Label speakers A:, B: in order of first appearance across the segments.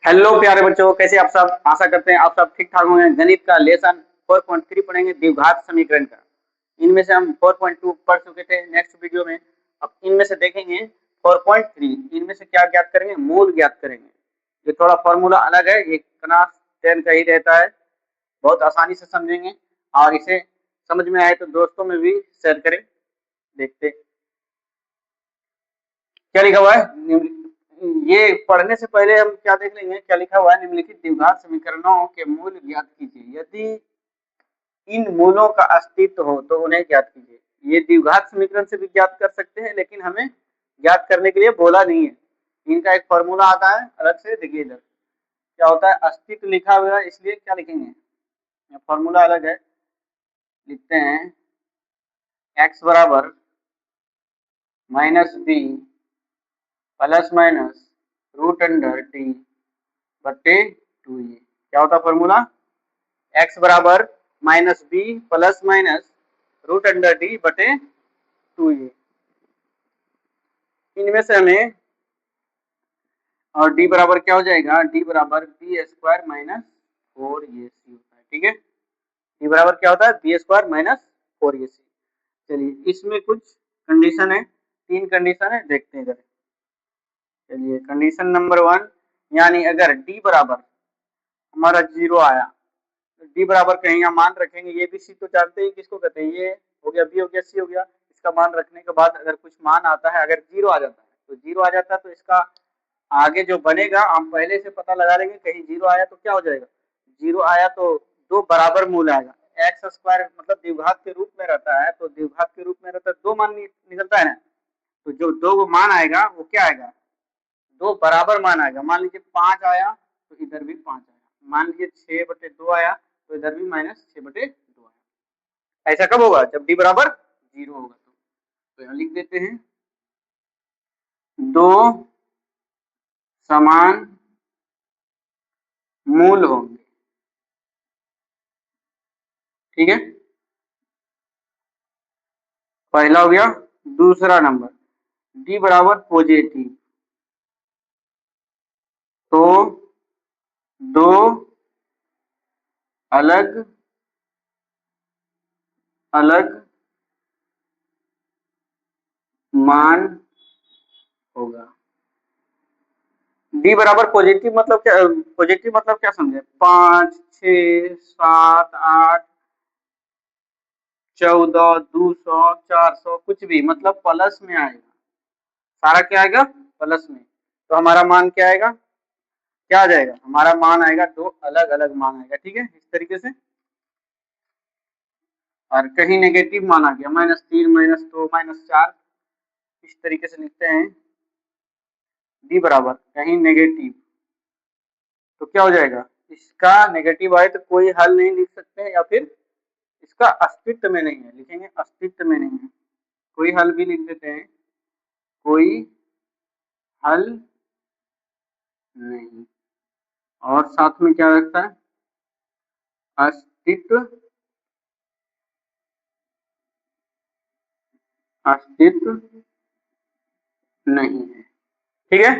A: Hello प्यारे बच्चों, कैसे आप सब। आशा करते हैं आप सब ठीक ठाक होंगे। गणित का लेसन 4.3 पढ़ेंगे, द्विघात समीकरण का। इनमें से हम 4.2 पढ़ चुके थे नेक्स्ट वीडियो में। अब इनमें से देखेंगे 4.3। इनमें से क्या ज्ञात करेंगे? मूल ज्ञात करेंगे। ये थोड़ा फॉर्मूला अलग है, ये क्लास 10 का ही रहता है। बहुत आसानी से समझेंगे और इसे समझ में आए तो दोस्तों में भी शेयर करें। देखते क्या लिखा हुआ है। ये पढ़ने से पहले हम क्या देख लेंगे, क्या लिखा हुआ है। निम्नलिखित द्विघात समीकरणों के मूल ज्ञात कीजिए। यदि इन मूलों का अस्तित्व हो तो उन्हें ज्ञात कीजिए। ये द्विघात समीकरण से भी ज्ञात कर सकते हैं, लेकिन हमें ज्ञात करने के लिए बोला नहीं है। इनका एक फॉर्मूला आता है अलग से। देखिए इधर क्या होता है, अस्तित्व लिखा हुआ है, इसलिए क्या लिखेंगे, फॉर्मूला अलग है। लिखते हैं x बराबर -b plus minus root under D बटे 2 ये क्या होता है फॉर्मूला। x बराबर -b plus minus root under D बटे 2 ये। इनमें से हमें और d बराबर क्या हो जाएगा, d बराबर बी स्क्वायर माइनस 4 ये सी होता है। ठीक है, d बराबर क्या होता है, बी स्क्वायर माइनस 4 ये सी। चलिए इसमें कुछ कंडीशन है, 3 कंडीशन है, देखते हैं इधर। चलिए कंडीशन नंबर 1, यानी अगर d बराबर हमारा 0 आया तो d बराबर कहेंगे, मान रखेंगे। ये भी सी तो जानते हैं किसको कहते हैं, ये हो गया बी हो गया सी हो गया। इसका मान रखने के बाद अगर कुछ मान आता है, अगर 0 आ जाता है तो 0 आ जाता है तो इसका आगे जो बनेगा हम पहले से पता लगा लेंगे। कहीं 0 आया तो क्या हो जाएगा, 0 आया तो दो बराबर मूल आएगा। एक्स स्क्वायर मतलब द्विघात के रूप में रहता है, तो द्विघात के रूप में रहता है, दो मान निकलता है ना। तो जो दो मान आएगा वो क्या आएगा, दो बराबर मान आएगा। मान लीजिए 5 आया तो इधर भी 5 आया। मान लीजिए 6/2 आया तो इधर भी -6/2 आया। ऐसा कब होगा, जब डी बराबर 0 होगा। तो यहाँ लिख देते हैं, दो समान मूल होंगे। ठीक है, पहला हो गया। दूसरा नंबर, डी बराबर पॉजिटिव, तो दो अलग अलग मान होगा। डी बराबर पॉजिटिव मतलब क्या, पॉजिटिव मतलब क्या समझे, 5 6 7 8 14 200 400 कुछ भी, मतलब प्लस में आएगा। सारा क्या आएगा, प्लस में। तो हमारा मान क्या आएगा, क्या आ जाएगा, हमारा मान आएगा, दो अलग अलग मान आएगा। ठीक है, इस तरीके से। और कहीं नेगेटिव मान आ गया, -3 -2 -4, इस तरीके से लिखते हैं। डी बराबर कहीं नेगेटिव तो क्या हो जाएगा, इसका नेगेटिव आए तो कोई हल नहीं लिख सकते हैं, या फिर इसका अस्तित्व में नहीं है, लिखेंगे अस्तित्व में नहीं है। कोई हल भी लिख देते हैं, कोई हल नहीं। और साथ में क्या रखता है, अस्तित्व अस्तित्व नहीं है। ठीक है,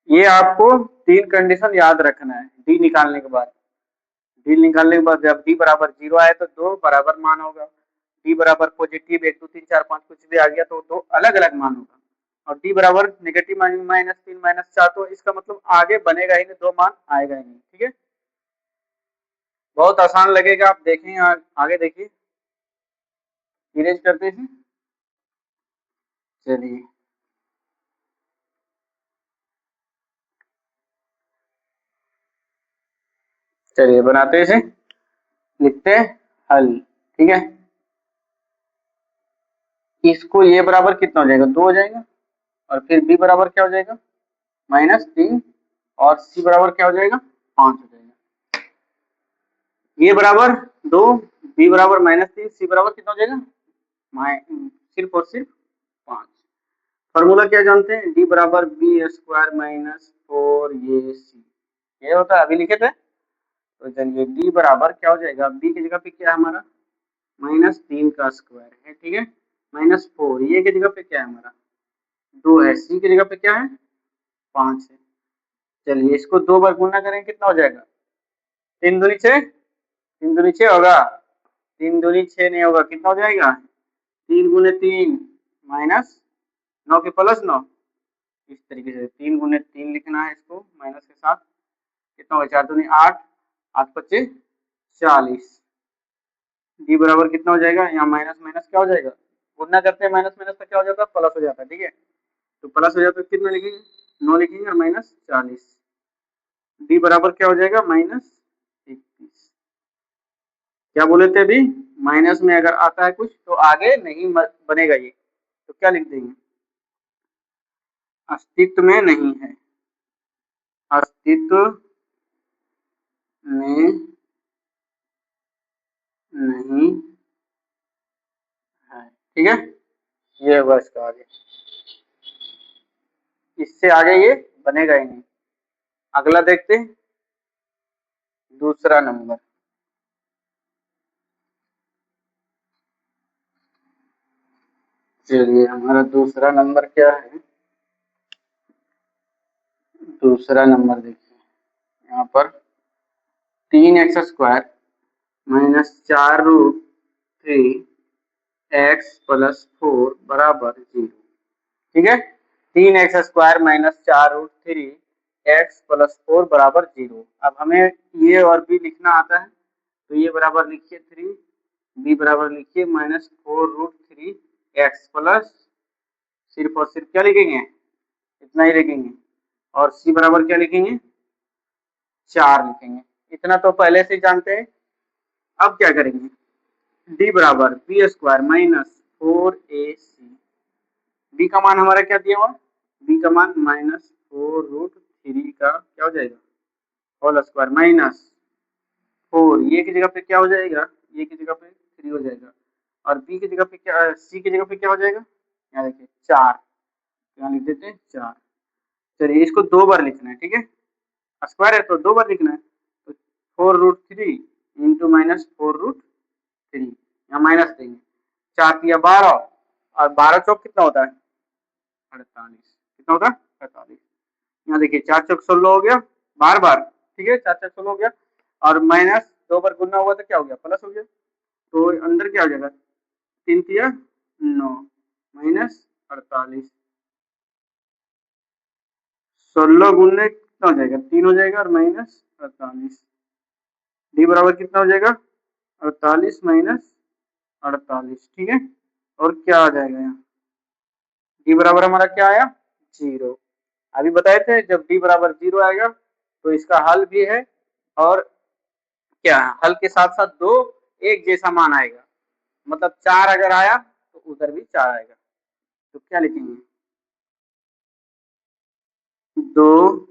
A: ये आपको 3 कंडीशन याद रखना है डी निकालने के बाद। डी निकालने के बाद जब डी बराबर 0 आए तो दो बराबर मान होगा। डी बराबर पॉजिटिव 1 2 3 4 5 कुछ भी आ गया तो दो अलग अलग मान होगा। और डी बराबर नेगेटिव -3 -4, तो इसका मतलब आगे बनेगा ही नहीं, दो मान आएगा ही नहीं। ठीक है, बहुत आसान लगेगा, आप देखें आगे देखिए। इरेज करते हैं, चलिए चलिए बनाते हैं इसे, लिखते हैं हल। ठीक है, इसको ये बराबर कितना हो जाएगा, 2 हो जाएगा। और फिर बी बराबर क्या हो जाएगा, -3। और सी बराबर क्या हो जाएगा, 5 हो जाएगा। ये बराबर 2, बी बराबर -3, सी बराबर कितना हो जाएगा, सिर्फ और सिर्फ 5। फॉर्मूला क्या जानते हैं, डी बराबर बी स्क्वायर -4 ये सी, ये होता है, अभी लिखे थे। तो चलिए डी बराबर क्या हो जाएगा, बी की जगह पे क्या है हमारा, -3 का स्क्वायर है। ठीक है, -4 ये की जगह पे क्या है हमारा, 2 है। सी की जगह पे क्या है, 5 है। चलिए इसको 2 बार गुना करें कितना हो जाएगा? 3 दूनी 6, 3 दूनी 6 होगा, 3 दूनी 6 नहीं होगा, कितना हो जाएगा? 3 गुने 3 माइनस 9 के प्लस 9, इस तरीके से 3 गुने 3 लिखना है इसको माइनस के साथ, कितना होगा? 4 दूनी 8, 8 पच्चे 40, डी बराबर कितना हो जाएगा? यहाँ माइनस माइनस क्या हो जाएगा? गुना करते हैं माइनस माइनस का क्या हो जाता है? प्लस हो जाता है, ठीक है। तो प्लस हो जाता है, कितना लिखेंगे? 9 लिखेंगे और माइनस 40, डी बराबर क्या हो जाएगा? माइनस 21। क्या बोले थे अभी? माइनस में अगर आता है कुछ तो आगे नहीं बनेगा ये, तो क्या लिख देंगे? अस्तित्व में नहीं है, अस्तित्व में नहीं है, ठीक है। ये होगा इसका आगे, इससे आगे ये बनेगा ही नहीं। अगला देखते हैं, दूसरा नंबर। चलिए हमारा दूसरा नंबर क्या है? दूसरा नंबर देखिए, यहाँ पर 3x² माइनस 4√3 x प्लस 4 बराबर 0, ठीक है। 3x² माइनस 4√3 x प्लस 4 बराबर 0। अब हमें ये और बी लिखना आता है, तो ये बराबर लिखिए 3, बी बराबर लिखिए माइनस 4√3 x प्लस, सिर्फ और सिर्फ क्या लिखेंगे? इतना ही लिखेंगे, और सी बराबर क्या लिखेंगे? 4 लिखेंगे। इतना तो पहले से जानते हैं। अब क्या करेंगे? डी बराबर b² माइनस 4ac, बी का मान हमारा क्या दिया हुआ? बी का मान माइनस 4√3 का क्या हो जाएगा? होल स्क्वायर माइनस 4, ये की जगह पे क्या हो जाएगा? ये की जगह पे 3 हो जाएगा, और बी की जगह पे क्या, सी की जगह पे क्या हो जाएगा? यहाँ देखिए 4, यहाँ लिख देते हैं 4। चलिए इसको 2 बार लिखना है, ठीक है। स्क्वायर है तो 2 बार लिखना है, तो 4√3 इंटू माइनस 4√3, यहाँ माइनस देंगे, 4 तिया 12, और 12 चौक कितना होता है? 48, कितना होता है? 48। यहाँ देखिए 4 चौक 16 हो गया, बार बार, ठीक है, 4 चौक 16 हो गया, और माइनस 2 बार गुना हुआ तो क्या हो गया? प्लस हो गया, तो अंदर क्या हो जाएगा? 3 तिया 9 माइनस 48, 16 गुने कितना हो जाएगा? 3 हो जाएगा, और माइनस 48, डी बराबर कितना हो जाएगा? 48 माइनस 48, ठीक है। और क्या आ जाएगा यहाँ? डी बराबर हमारा क्या आया? 0। अभी बताए थे जब डी बराबर 0 आएगा तो इसका हल भी है, और क्या हल के साथ साथ दो एक जैसा मान आएगा, मतलब 4 अगर आया तो उधर भी 4 आएगा, तो क्या लिखेंगे? दो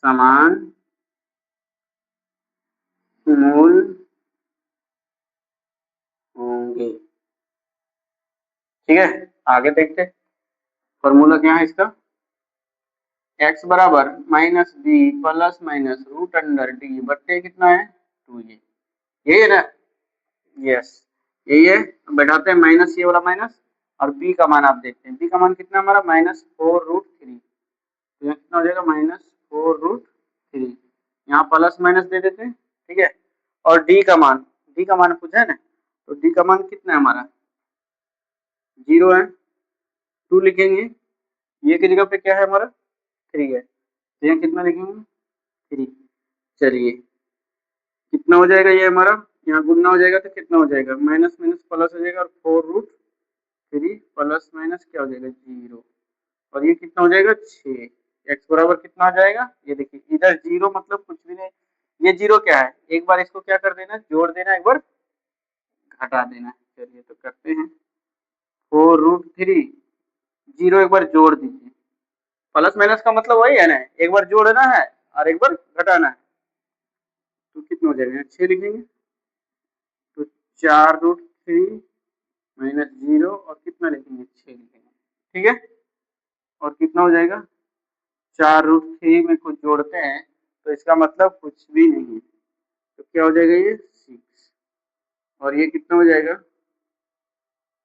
A: समान मूल होंगे, ठीक है। आगे देखते, फॉर्मूला क्या है इसका? x बराबर minus B plus minus root under D बट्टे कितना है? 2, यही है ना? यस, यही है। बैठाते हैं माइनस, ये वाला माइनस, और b का मान आप देखते हैं, b का मान कितना हमारा? माइनस 4√3, तो यहाँ कितना हो जाएगा? माइनस 4√3, यहाँ प्लस माइनस दे देते हैं, ठीक है। और डी का मान पूछा है ना, तो डी का मान कितना है हमारा? 0 है, 2 लिखेंगे, ये की जगह पे क्या है हमारा? 3 है, तो यहाँ कितना लिखेंगे? 3। चलिए कितना हो जाएगा ये हमारा? यहाँ गुना हो जाएगा तो कितना हो जाएगा? माइनस माइनस प्लस हो जाएगा, और 4√3 प्लस माइनस क्या हो जाएगा? 0, और ये कितना हो जाएगा? 6। एक्स बराबर कितना आ जाएगा? ये देखिए इधर 0 मतलब कुछ भी नहीं, ये 0 क्या है? एक बार इसको क्या कर देना? जोड़ देना, एक बार घटा देना। चलिए तो करते हैं, 4√3, 0 एक बार जोड़ दीजिए, प्लस माइनस का मतलब वही है ना, एक बार जोड़ना है और एक बार घटाना है, तो कितना हो जाएगा? 6 लिखेंगे, तो 4√3 माइनस 0, और कितना लिखेंगे? 6 लिखेंगे, ठीक है। और कितना हो जाएगा? 4√3 में कुछ जोड़ते हैं तो इसका मतलब कुछ भी नहीं है, तो क्या हो जाएगा? ये 6, और ये कितना हो जाएगा?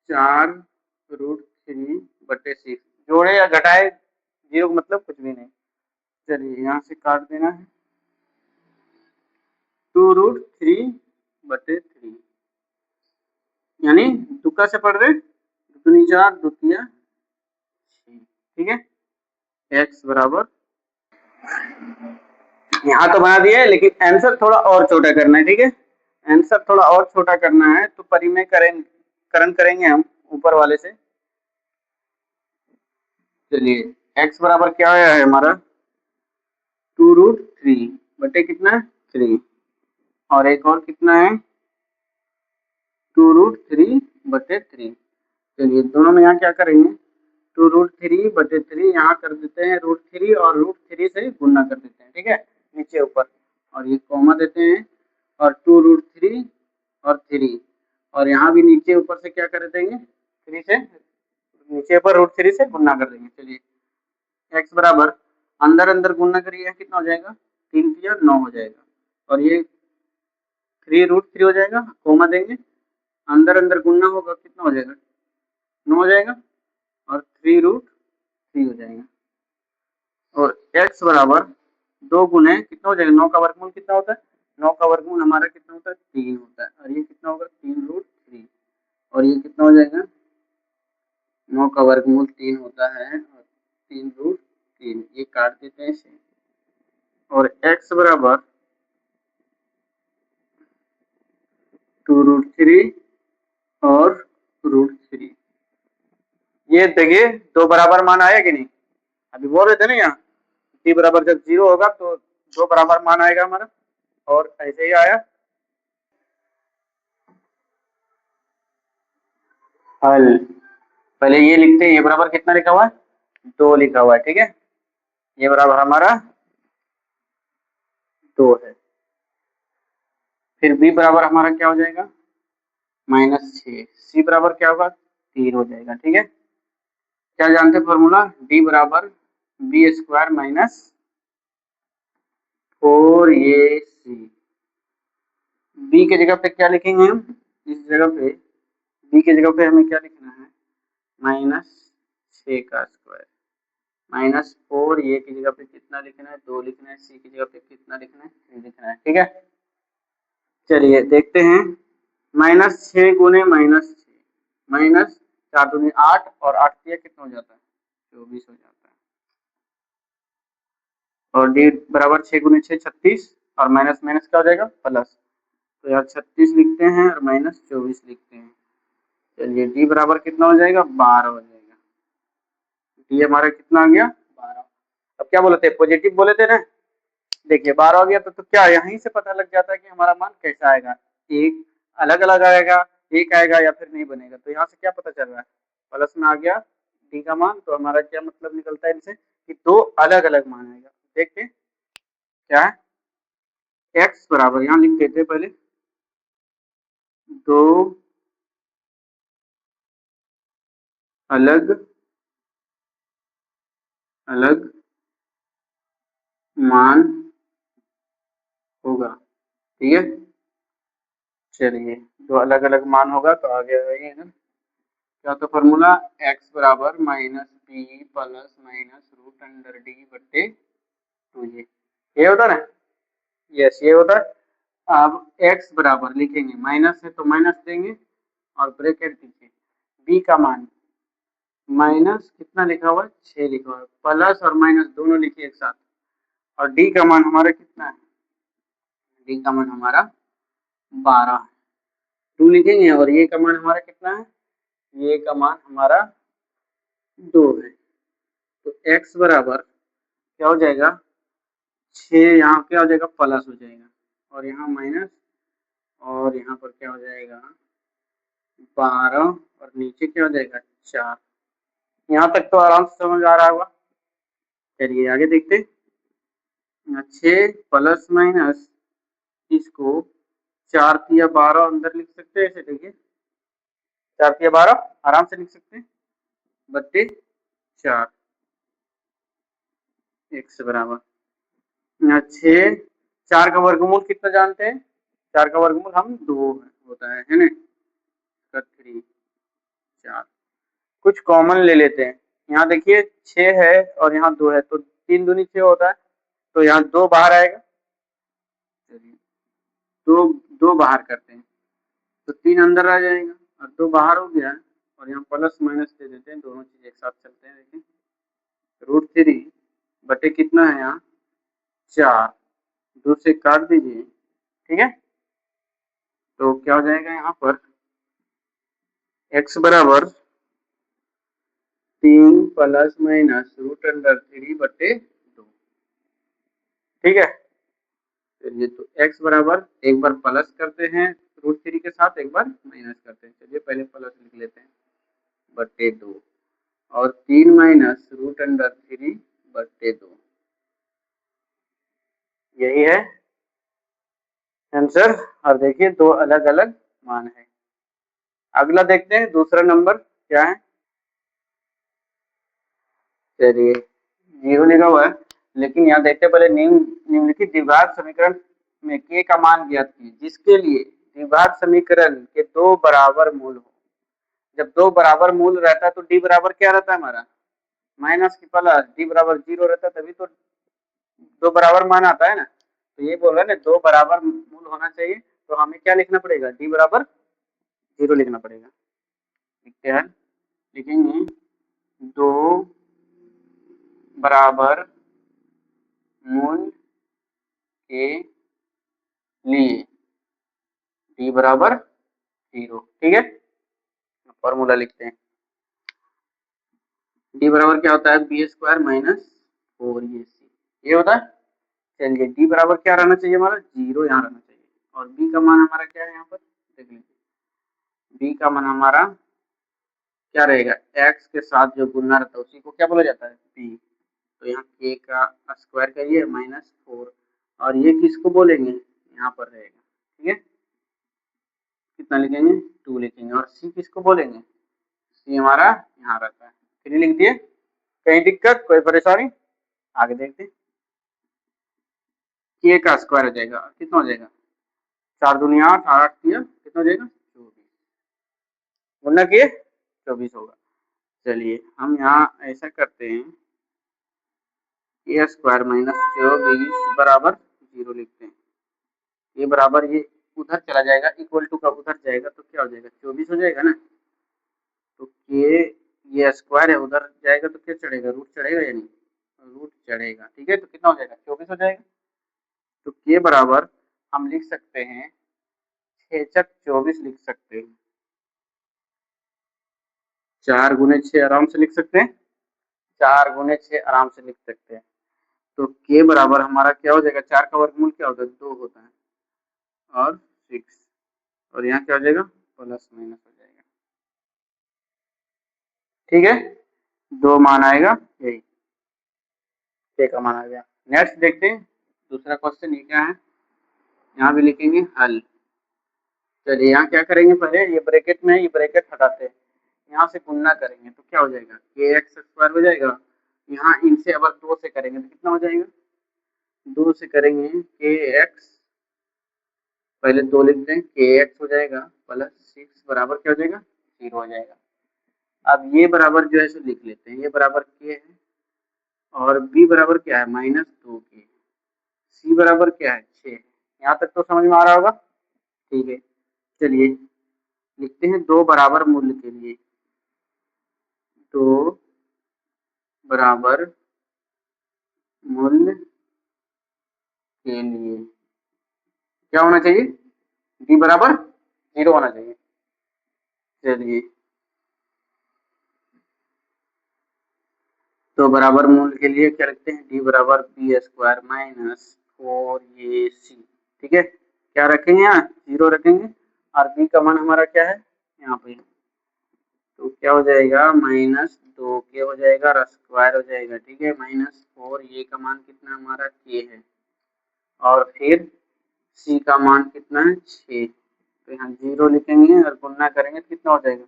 A: 4√3 बटे 6, जोड़े या घटाए 0 का मतलब कुछ भी नहीं, चलिए यहाँ से काट देना है 2√3/3 यानी तुक्का से पढ़ रहे दुनी 4 द्वितीय 6। ठीक है, x बराबर यहाँ तो बना दिया है, लेकिन आंसर थोड़ा और छोटा करना है। ठीक है, आंसर थोड़ा और छोटा करना है तो परिमेय करण करेंगे हम ऊपर वाले से। चलिए x बराबर क्या आया है हमारा 2√3 कितना 3 और एक और कितना है 2√3/3। चलिए दोनों में यहाँ क्या करेंगे 2√3/3 यहाँ कर देते हैं √3 और √3 से गुना कर देते हैं। ठीक है, नीचे ऊपर और ये कॉमा देते हैं और 2√3 और 3 और यहाँ भी नीचे ऊपर से क्या कर देंगे 3 से नीचे ऊपर √3 से गुना कर देंगे। चलिए x बराबर अंदर अंदर गुना करिए कितना हो जाएगा 3 या 9 हो जाएगा और ये 3√3 हो जाएगा, कोमा देंगे अंदर अंदर गुना होगा कितना हो जाएगा 9 हो जाएगा और 3√3 हो जाएगा और x बराबर 2 गुने कितना हो जाएगा 9 का वर्गमूल कितना होता है 9 का वर्गमूल हमारा कितना होता है 3 होता है और ये कितना होगा 3√3 और ये कितना हो जाएगा 9 का वर्गमूल 3 होता है और 3√3 ये काट देते हैं इसे और x बराबर 2√3 और √3। ये देखिए दो बराबर मान आया कि नहीं, अभी बोल रहे थे ना यहाँ t बराबर जब 0 होगा तो दो बराबर मान आएगा हमारा और ऐसे ही आया। हल पहले ये लिखते हैं, ये बराबर कितना लिखा हुआ है 2 लिखा हुआ है। ठीक है, ये बराबर हमारा 2 है। फिर b बराबर हमारा क्या हो जाएगा -6, c बराबर क्या होगा 3 हो जाएगा। ठीक है, क्या जानते हैं फॉर्मूला d बराबर b² माइनस 4ac। b के जगह पे क्या लिखेंगे हम, इस जगह पे b के जगह पे हमें क्या लिखना है -6 का स्क्वायर -4 ये की जगह पे कितना लिखना है 2 लिखना है, c की जगह पे कितना लिखना है 3 लिखना है। ठीक है, चलिए देखते हैं -6 गुने -6 -4 दूनी 8 और 8 दिया कितना हो जाता है 24 हो जाता है और d बराबर 6 गुने 6 36 और माइनस माइनस क्या हो जाएगा प्लस, तो यार 36 लिखते हैं और -24 लिखते हैं। चलिए d बराबर कितना हो जाएगा 12 हो जाएगा, d हमारा कितना आ गया 12। अब क्या बोले थे पॉजिटिव बोले थे ना, देखिए 12 आ गया तो क्या यहीं से पता लग जाता है कि हमारा मान कैसा आएगा, एक अलग अलग आएगा एक आएगा या फिर नहीं बनेगा। तो यहाँ से क्या पता चल रहा है प्लस में आ गया डी का मान, तो हमारा क्या मतलब निकलता है इनसे कि दो अलग अलग मान आएगा। देखते क्या है x बराबर यहाँ लिख देते पहले दो अलग अलग मान होगा। ठीक है, चलिए दो अलग अलग मान होगा तो आगे आइए इधर क्या तो फॉर्मूला x बराबर -b प्लस -√d/2 ये होता है ना, यस ये होता है। अब x बराबर लिखेंगे माइनस है तो माइनस देंगे और ब्रैकेट दीजिए b का मान माइनस कितना लिखा हुआ है 6 लिखा हुआ है, प्लस और माइनस दोनों लिखिए एक साथ और d का मान हमारा कितना है d का मान हमारा 12 है, 2 लिखेंगे और ये का मान हमारा कितना है ये का मान हमारा 2 है। तो x बराबर क्या हो जाएगा 6 यहाँ क्या हो जाएगा प्लस हो जाएगा और यहाँ माइनस और यहाँ पर क्या हो जाएगा 12 और नीचे क्या हो जाएगा 4। यहाँ तक तो आराम से समझ आ रहा होगा। चलिए आगे देखते 6 प्लस माइनस इसको 4 तिया 12 अंदर लिख सकते हैं, ऐसे देखिए 4 तिया 12 आराम से लिख सकते हैं बट्टे 4 x बराबर 6 4 का वर्गमूल कितना जानते हैं 4 का वर्गमूल हम 2 होता है ना 3 4 कुछ कॉमन ले लेते हैं। यहाँ देखिए 6 है और यहाँ 2 है तो 3 दूनी 6 होता है तो यहाँ 2 बाहर आएगा। चलिए 2 2 बाहर करते हैं तो 3 अंदर आ जाएगा और 2 बाहर हो गया और यहाँ प्लस माइनस दे देते हैं, दोनों चीज एक साथ चलते हैं। देखिए √3 बटे कितना है यहाँ 4, 2 से काट दीजिए, ठीक है। तो क्या हो जाएगा यहाँ पर x बराबर 3 प्लस माइनस √3 बटे 2, ठीक है। चलिए तो x बराबर एक बार प्लस करते हैं √3 के साथ, एक बार माइनस करते हैं। चलिए पहले प्लस लिख लेते हैं बटे 2 और 3 माइनस √3 बटे 2, यही है आंसर। और देखिए 2 अलग अलग मान है। अगला देखते हैं दूसरा नंबर क्या है। चलिए 0 लिखा हुआ है, लेकिन यहाँ देखते हैं पहले निम्नलिखित द्विघात समीकरण में k का मान ज्ञात कीजिए जिसके लिए द्विघात समीकरण के 2 बराबर मूल हो। जब 2 बराबर मूल रहता है तो d बराबर क्या रहता है हमारा माइनस की प्लस, d बराबर 0 रहता है तभी तो 2 बराबर मान आता है ना। तो ये बोल रहा है ना 2 बराबर मूल होना चाहिए, तो हमें क्या लिखना पड़ेगा d बराबर 0 लिखना पड़ेगा। लिखते हैं, लिखेंगे 2 बराबर मूल के लिए d बराबर 0, ठीक है। फॉर्मूला लिखते हैं, d बराबर क्या होता है b² माइनस 4ac, ये होता है। चलिए d बराबर क्या रहना चाहिए हमारा 0 यहाँ रहना चाहिए, और b का मान हमारा क्या है यहाँ पर देख लीजिए। b का मान हमारा क्या रहेगा x के साथ जो गुना रहता है उसी को क्या बोला जाता है b। तो यहाँ k का स्क्वायर करिए माइनस 4, और ये किसको बोलेंगे यहाँ पर रहेगा, ठीक है। कितना लिखेंगे 2 लिखेंगे, और c किसको बोलेंगे c हमारा यहाँ रहता है। फिर लिख दिए, कहीं दिक्कत कोई परेशानी। आगे देखते हैं, k का स्क्वायर हो जाएगा, कितना हो जाएगा 4 दूनी 8, 8 किया कितना हो जाएगा 24, गुना किए 24 होगा। चलिए हम यहाँ ऐसा करते हैं a² माइनस 24 बराबर 0 लिखते हैं। ये बराबर ये उधर चला जाएगा, इक्वल टू का उधर जाएगा तो क्या हो जाएगा 24 हो जाएगा ना। तो के ये स्क्वायर है उधर जाएगा तो क्या चढ़ेगा रूट चढ़ेगा या नहीं, रूट चढ़ेगा, ठीक है। तो कितना हो जाएगा 24 हो जाएगा। तो के बराबर हम लिख सकते हैं 6 × 24 लिख सकते हैं, 4 × 6 आराम से लिख सकते हैं, 4 × 6 आराम से लिख सकते हैं। तो के बराबर हमारा क्या हो जाएगा 4 का वर्गमूल क्या होता है 2 होता है, और 6, और यहाँ क्या हो जाएगा प्लस माइनस हो जाएगा, ठीक है। 2 मान आएगा, यही के का मान आ गया। नेक्स्ट देखते हैं दूसरा क्वेश्चन, ये क्या है यहाँ भी लिखेंगे हल। चलिए यहाँ क्या करेंगे पहले ये ब्रैकेट में, ये ब्रैकेट हटाते हैं, यहाँ से गुणा करेंगे तो क्या हो जाएगा kx² हो जाएगा। यहाँ इनसे अगर 2 से करेंगे तो कितना हो जाएगा 2 से करेंगे kx, पहले 2 लिखते हैं kx हो जाएगा प्लस 6 बराबर क्या हो जाएगा 0 हो जाएगा। अब ये बराबर जो है सो लिख लेते हैं, ये बराबर k है और b बराबर क्या है -2k, c बराबर क्या है 6। यहाँ तक तो समझ में आ रहा होगा, ठीक है। चलिए लिखते हैं 2 बराबर मूल्य के लिए, 2 बराबर मूल्य के लिए क्या होना चाहिए d बराबर 0 होना चाहिए। चलिए तो बराबर मूल्य के लिए क्या लिखते हैं d बराबर b² माइनस 4ac, ठीक है। क्या रखेंगे यहाँ 0 रखेंगे, और b का मान हमारा क्या है यहाँ पे, तो क्या हो जाएगा -2k हो जाएगा और स्क्वायर हो जाएगा, ठीक है। -4 ये का मान कितना हमारा k है, और फिर c का मान कितना है 6, तो यहाँ 0 लिखेंगे और गुणा करेंगे तो कितना हो जाएगा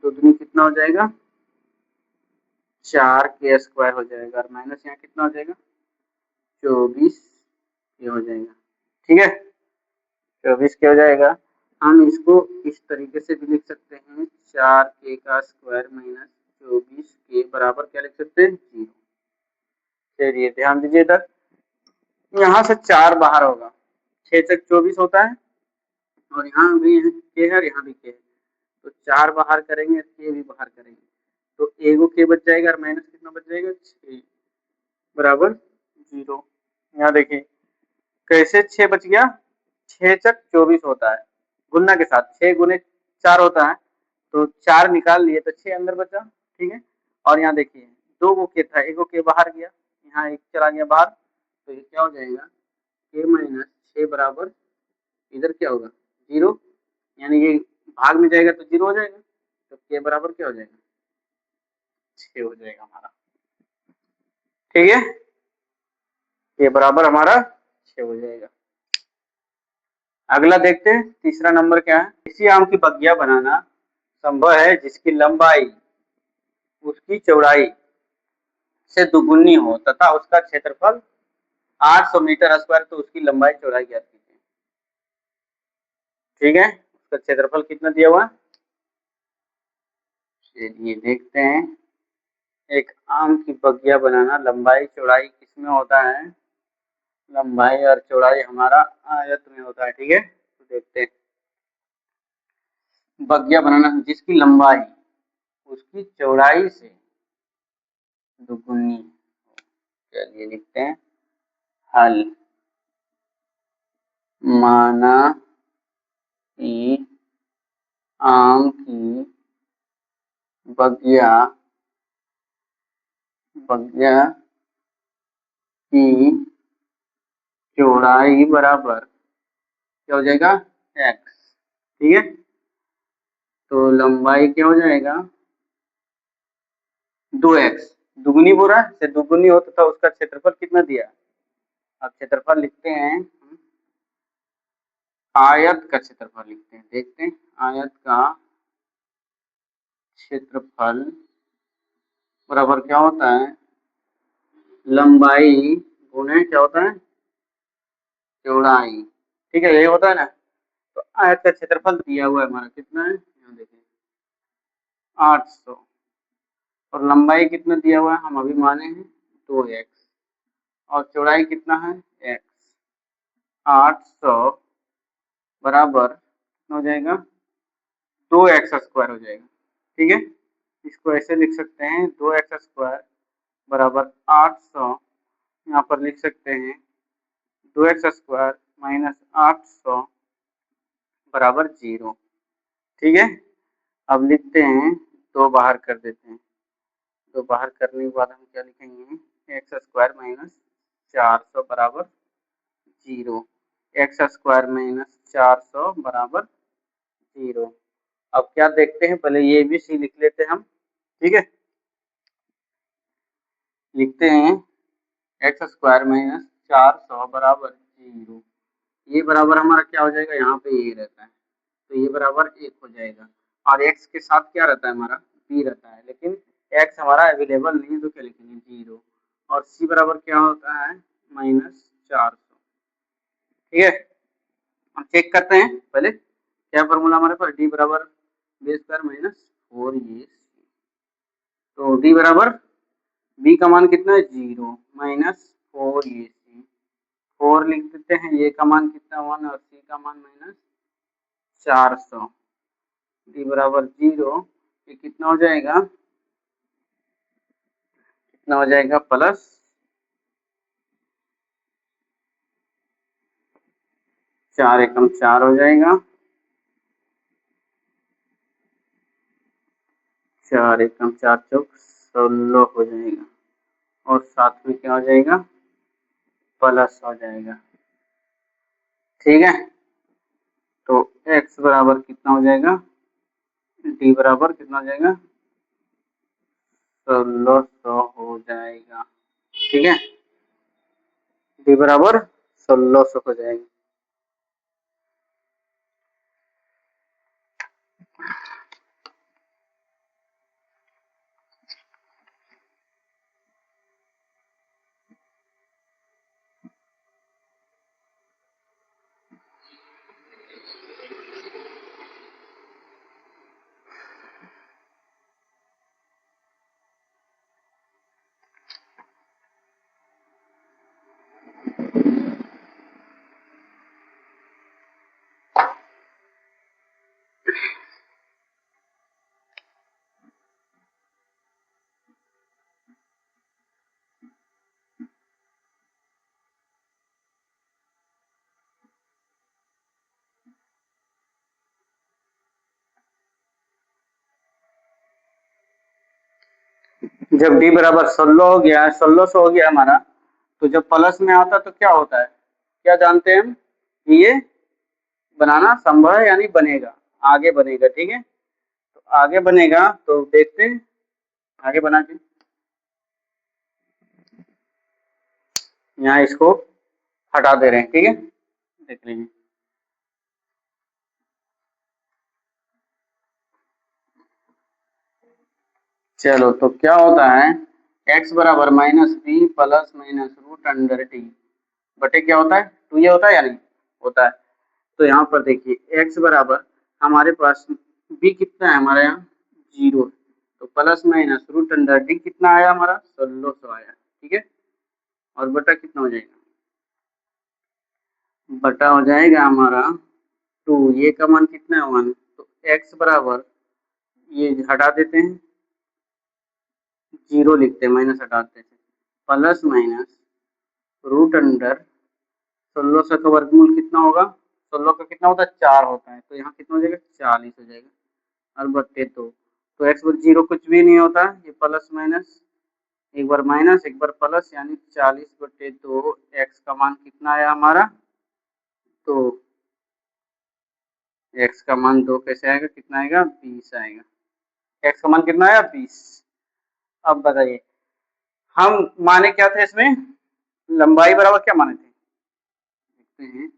A: 2 दूनी कितना हो जाएगा 4k² हो जाएगा, और माइनस यहाँ कितना हो जाएगा 24 ये हो जाएगा, ठीक है। 24 क्या हो जाएगा, हम इसको इस तरीके से भी लिख सकते हैं 4k² माइनस 24k बराबर क्या लिख सकते हैं 0। चलिए ध्यान दीजिए इधर, यहाँ से 4 बाहर होगा, 6 चक 24 होता है और यहाँ भी के है और यहाँ भी के है, तो 4 बाहर करेंगे, के भी बाहर करेंगे, तो एगो के बच जाएगा और माइनस कितना बच जाएगा, 6 बराबर 0। यहाँ देखिए कैसे 6 बच गया, 6 चक 24 होता है, गुणा के साथ 6 गुने 4 होता है, तो 4 निकाल लिए तो 6 अंदर बचा, ठीक है। और यहाँ देखिए 2 गो के था, एक गो के बाहर गया, यहाँ एक चला गया बाहर, तो ये क्या हो जाएगा, के माइनस 6 बराबर इधर क्या होगा 0, यानी ये भाग में जाएगा तो 0 हो जाएगा, तो के बराबर क्या हो जाएगा 6 हो जाएगा हमारा, ठीक है। के बराबर हमारा 6 हो जाएगा। अगला देखते हैं तीसरा नंबर क्या है। किसी आम की बगिया बनाना संभव है जिसकी लंबाई उसकी चौड़ाई से दुगुनी हो तथा उसका क्षेत्रफल 800 मीटर स्क्वायर, तो उसकी लंबाई चौड़ाई ज्ञात कीजिए, ठीक है। उसका क्षेत्रफल कितना दिया हुआ, चलिए देखते हैं। एक आम की बगिया बनाना, लंबाई चौड़ाई किसमें होता है, लंबाई और चौड़ाई हमारा आयत में होता है, ठीक है। तो देखते हैं बगिया बनाना जिसकी लंबाई उसकी चौड़ाई से दुगुनी, चलिए लिखते हैं हल। माना कि आम की बगिया की चौड़ाई बराबर क्या हो जाएगा x, ठीक है। तो लंबाई क्या हो जाएगा 2x, दुगुनी बोला से दुगुनी हो तथा उसका क्षेत्रफल कितना दिया, अब क्षेत्रफल लिखते हैं, आयत का क्षेत्रफल लिखते हैं, देखते हैं आयत का क्षेत्रफल बराबर क्या होता है, लंबाई गुणे क्या होता है चौड़ाई, ठीक है, यही होता है ना। तो आयत का क्षेत्रफल दिया हुआ है हमारा कितना है, यहाँ देखिए 800, और लंबाई कितना दिया हुआ है हम अभी माने हैं 2x, और चौड़ाई कितना है x, 800 बराबर कितना हो जाएगा 2x स्क्वायर हो जाएगा, ठीक है। इसको ऐसे लिख सकते हैं 2x स्क्वायर बराबर 800, यहाँ पर लिख सकते हैं 2x स्क्वायर माइनस 800 बराबर 0, ठीक है। अब लिखते हैं 2 बाहर कर देते हैं, 2 बाहर करने के बाद हम क्या लिखेंगे, एक्स स्क्वायर माइनस 400 बराबर 0, एक्स स्क्वायर माइनस 400 बराबर 0। अब क्या देखते हैं, पहले ये भी सी लिख लेते हैं हम, ठीक है। लिखते हैं एक्स स्क्वायर माइनस 400 बराबर 0, ये बराबर हमारा क्या हो जाएगा, यहाँ पे ये रहता है तो ये बराबर 1 हो जाएगा, और x के साथ क्या रहता है हमारा b रहता है, लेकिन x हमारा अवेलेबल नहीं है तो क्या लिखेंगे 0, और c बराबर क्या होता है माइनस 400, ठीक है। हम चेक करते हैं पहले क्या फॉर्मूला हमारे पास, d बराबर बी स्क्वायर माइनस 4ac, तो d बराबर b का मान कितना है 0 माइनस 4ac, 4 लिख देते हैं, a का मान कितना 1 और c का मान माइनस 400, d बराबर 0, ये कितना हो जाएगा, कितना हो जाएगा प्लस 4 एकम 4 हो जाएगा, 4 एकम 4 चौक 16 हो जाएगा, और साथ में क्या हो जाएगा प्लस हो जाएगा, ठीक है। तो x बराबर कितना हो जाएगा, d बराबर कितना हो जाएगा 1600 हो जाएगा, ठीक है। d बराबर 1600 हो जाएगा। जब डी बराबर 16 हो गया, 1600 हो गया हमारा, तो जब प्लस में आता तो क्या होता है, क्या जानते हैं हम कि ये बनाना संभव है यानी बनेगा, आगे बनेगा। ठीक है, तो आगे बनेगा तो देखते हैं, आगे बना के यहाँ इसको हटा दे रहे हैं। ठीक है, देख लीजिए। चलो, तो क्या होता है, x बराबर minus B plus minus root under D बटे क्या होता है, टू ये होता है या नहीं होता है। तो यहाँ पर देखिए x बराबर हमारे पास b कितना है हमारे यहाँ 0, तो plus minus root under D कितना आया हमारा 1600 आया। ठीक है, और बटा कितना हो जाएगा, बटा हो जाएगा हमारा 2, ये का मान कितना है 1, तो x बराबर ये हटा देते हैं, 0 लिखते हैं, माइनस हटाते हैं, प्लस माइनस रूट अंडर 1600 का वर्गमूल कितना होगा, 16 का कितना होता है 4 होता है, तो यहाँ कितना हो जाएगा 40 हो जाएगा, और बट्टे तो एक्स पर 0 कुछ भी नहीं होता, ये प्लस माइनस एक बार माइनस एक बार प्लस, यानी 40/2 एक्स का मान कितना आया हमारा, तो एक्स का मान 2 कैसे आएगा, कितना आएगा 20 आएगा, एक्स का मान कितना आया 20। अब बताइए हम माने क्या थे इसमें, लंबाई बराबर क्या माने थे, देखते हैं,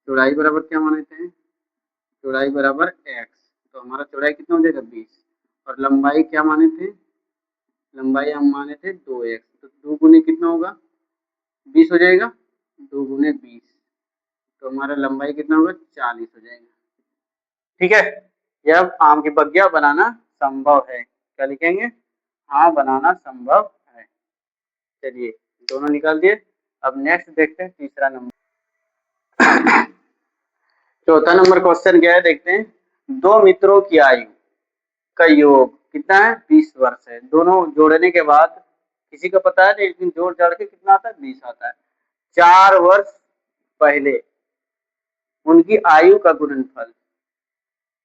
A: चौड़ाई बराबर क्या माने थे, चौड़ाई बराबर एक्स, तो हमारा चौड़ाई कितना हो जाएगा 20, और लंबाई क्या माने थे, लंबाई हम माने थे 2x, तो 2 गुने कितना होगा 20 हो जाएगा, 2 गुने 20, तो हमारा लंबाई कितना होगा 40 हो जाएगा। ठीक है, यह आम की बगिया बनाना संभव है, क्या लिखेंगे, हाँ बनाना संभव है। चलिए दोनों निकाल दिए, अब नेक्स्ट देखते हैं तीसरा नंबर। चौथा नंबर क्वेश्चन क्या है देखते हैं, दो मित्रों की आयु का योग कितना है 20 वर्ष है, दोनों जोड़ने के बाद किसी को पता है, लेकिन जोड़ जाड़ के कितना आता है 20 आता है। 4 वर्ष पहले उनकी आयु का गुणनफल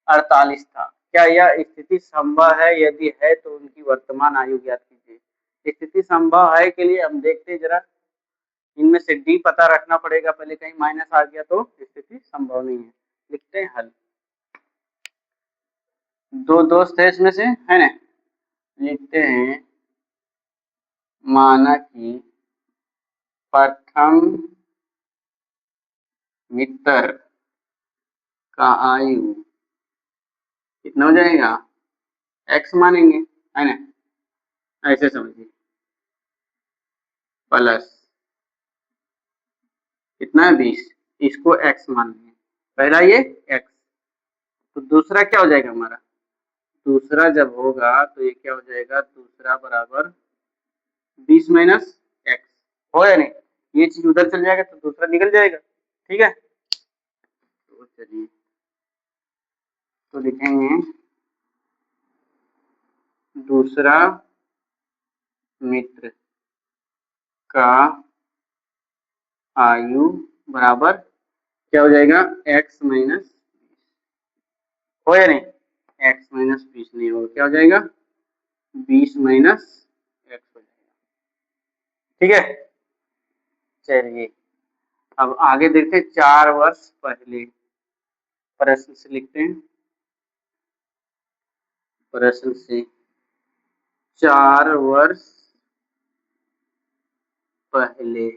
A: 48 था, क्या यह स्थिति संभव है, यदि है तो उनकी वर्तमान आयु ज्ञात कीजिए। स्थिति संभव है के लिए हम देखते हैं जरा, इनमें से डी पता रखना पड़ेगा पहले, कहीं माइनस आ गया तो स्थिति संभव नहीं है। लिखते हैं हल, दो दोस्त है इसमें से है ना, लिखते हैं माना कि प्रथम मित्र का आयु कितना हो जाएगा, एक्स मानेंगे है ना, ऐसे समझिए, प्लस कितना है 20, इसको एक्स मानेंगे, पहला ये एक्स, तो दूसरा क्या हो जाएगा हमारा, दूसरा जब होगा तो ये क्या हो जाएगा, दूसरा बराबर 20 माइनस एक्स, हो या नहीं, ये चीज उधर चल जाएगा तो दूसरा निकल जाएगा। ठीक है, तो चलिए तो लिखेंगे दूसरा मित्र का आयु बराबर क्या हो जाएगा, एक्स माइनस, हो या नहीं, एक्स माइनस 20 नहीं होगा, क्या हो जाएगा 20 माइनस एक्स हो जाएगा। ठीक है, चलिए अब आगे देखते हैं, 4 वर्ष पहले, प्रश्न से लिखते हैं, प्रश्न से 4 वर्ष पहले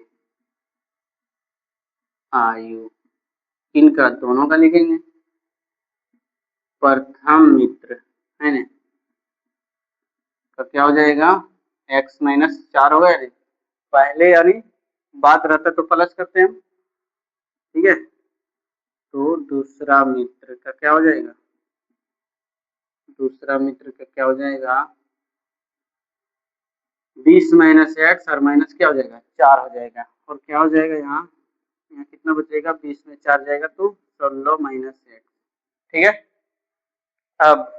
A: आयु, इनका दोनों का लिखेंगे, प्रथम मित्र है ना, तो क्या हो जाएगा x माइनस 4 हो गया, पहले यानी बात रहता तो प्लस करते हैं हम। ठीक है, तो दूसरा मित्र का क्या हो जाएगा, दूसरा मित्र का क्या हो जाएगा 20 माइनस एक्स, और माइनस क्या हो जाएगा 4 हो जाएगा, और क्या हो जाएगा यहाँ, यहाँ कितना बचेगा 20 में 4 जाएगा तो 16 माइनस एक्स। ठीक है, अब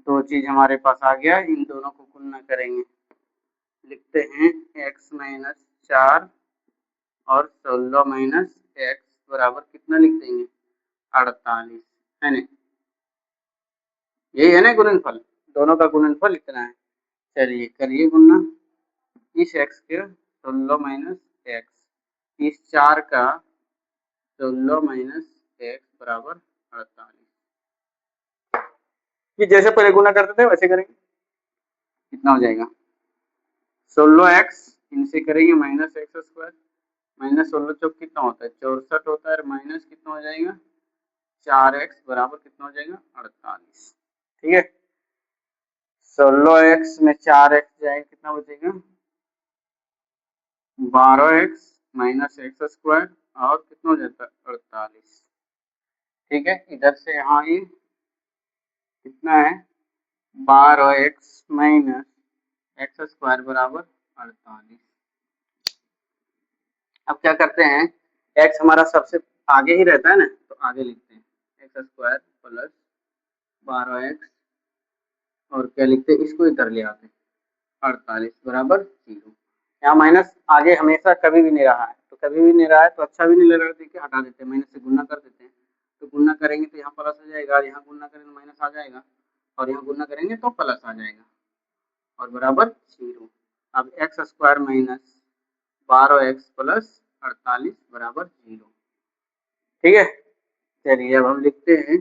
A: दो चीज हमारे पास आ गया, इन दोनों को गुणा करेंगे, लिखते हैं x माइनस 4 और 16 माइनस एक्स बराबर कितना लिख देंगे 48 है ना, यही है ना गुणनफल, दोनों का गुणनफल इतना है, चलिए करिए गुना, इस x के 16 माइनस एक्स, इस 4 का 16 माइनस एक्स बराबर 48। ये जैसे पहले गुना करते थे वैसे करेंगे। कितना हो जाएगा 16x इनसे करेंगे माइनस एक्स स्क्वायर, माइनस 16 चौक कितना होता है 64 होता है, माइनस कितना हो जाएगा 4x बराबर कितना हो जाएगा 48। ठीक है, 16x में 4x जाएगा कितना बचेगा 12x माइनस एक्स स्क्वायर और कितना हो जाता है 48। ठीक है, इधर से यहाँ ये कितना है 12x माइनस एक्स स्क्वायर बराबर 48। अब क्या करते हैं, x हमारा सबसे आगे ही रहता है ना, तो आगे लिखते हैं एक्स स्क्वायर प्लस 12x और क्या लिखते हैं, इसको इधर ले आते हैं 48 बराबर 0। यहाँ माइनस आगे हमेशा कभी भी नहीं रहा है, तो कभी भी नहीं रहा है तो अच्छा भी नहीं लग रहा है, देखिए हटा देते हैं, माइनस से गुना कर देते हैं, तो गुना करेंगे तो यहाँ प्लस हो जाएगा, यहाँ गुना करेंगे तो माइनस आ जाएगा, और यहाँ गुना करेंगे तो प्लस आ जाएगा और बराबर 0। अब x square minus 12x plus 48 बराबर 0। ठीक है, चलिए अब हम लिखते हैं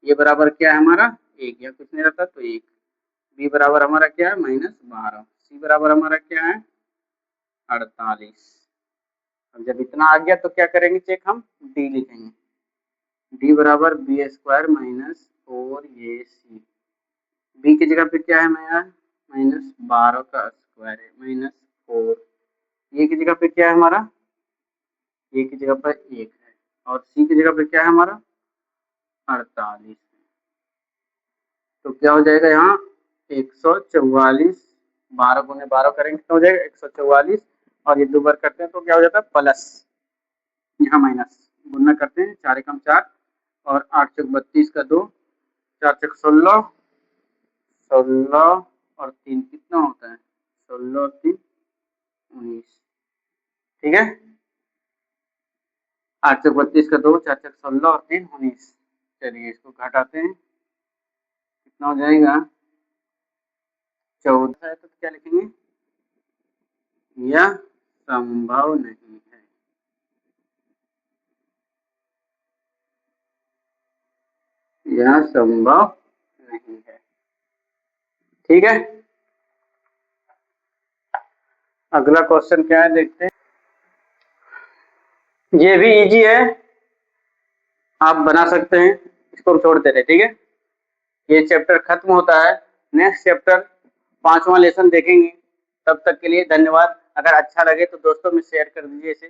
A: ये बराबर क्या है हमारा 1, या कुछ नहीं रहता तो 1, बी बराबर हमारा क्या है -12, सी बराबर हमारा क्या है 48। अब जब इतना आ गया तो क्या करेंगे चेक, हम डी लिखेंगे, डी बराबर B square minus 4ac, B की जगह पे क्या है मेरा -12 का स्क्वायर है माइनस 4, ए की जगह पे क्या है हमारा, ए की जगह पर 1 है, और सी की जगह पे क्या है हमारा 48। तो क्या हो जाएगा यहाँ 144, 12 गुने 12 करेंगे तो हो जाएगा 144, और ये 2 बार करते हैं तो क्या हो जाता है प्लस, यहाँ माइनस, गुना करते हैं 4 एकम 4 और 8 चौक 32 का 2, 4 चौक 16, 16 और 3 कितना होता है 16 और 3 19। ठीक है, 8 चौक 32 का 2, 4 चौक 16 और 3 19। चलिए इसको घटाते हैं, कितना हो जाएगा 14 है, तो क्या लिखेंगे यह संभव नहीं है, यह संभव नहीं है। ठीक है, अगला क्वेश्चन क्या है देखते हैं, ये भी इजी है, आप बना सकते हैं, इसको छोड़ देते हैं। ठीक है, ये चैप्टर खत्म होता है, नेक्स्ट चैप्टर 5वां लेसन देखेंगे। तब तक के लिए धन्यवाद। अगर अच्छा लगे तो दोस्तों में शेयर कर दीजिए इसे।